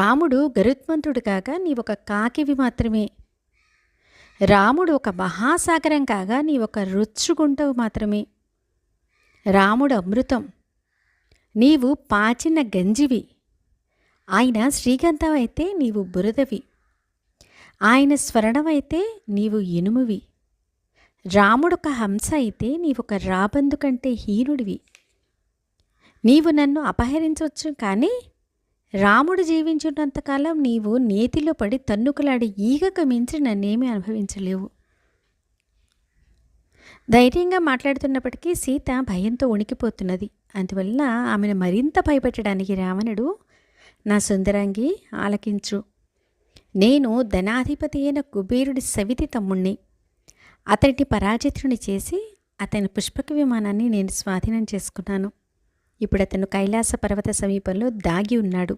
రాముడు గరుత్మంతుడు కాగా నీవొక కాకివి మాత్రమే. రాముడు ఒక మహాసాగరం కాగా నీవొక రుచ్చుగుంటవు మాత్రమే. రాముడు అమృతం, నీవు పాచిన గంజివి. ఆయన శ్రీగంధం అయితే నీవు బురదవి. ఆయన స్వర్ణమైతే నీవు ఇనుమువి. రాముడొక హంస అయితే నీవొక రాబందు కంటే హీనుడివి. నీవు నన్ను అపహరించవచ్చు, కానీ రాముడు జీవించున్నంతకాలం నీవు నేతిలో పడి తన్నుకులాడి ఈగకు మించి నన్నేమీ అనుభవించలేవు. ధైర్యంగా మాట్లాడుతున్నప్పటికీ సీత భయంతో వణికిపోతున్నది. అందువలన ఆమెను మరింత భయపెట్టడానికి రావణుడు, నా సుందరాంగి ఆలకించు. నేను ధనాధిపతి అయిన కుబేరుడి సవితి తమ్ముణ్ణి. అతడిని పరాజితుని చేసి అతని పుష్పక విమానాన్ని నేను స్వాధీనం చేసుకున్నాను. ఇప్పుడు అతను కైలాస పర్వత సమీపంలో దాగి ఉన్నాడు.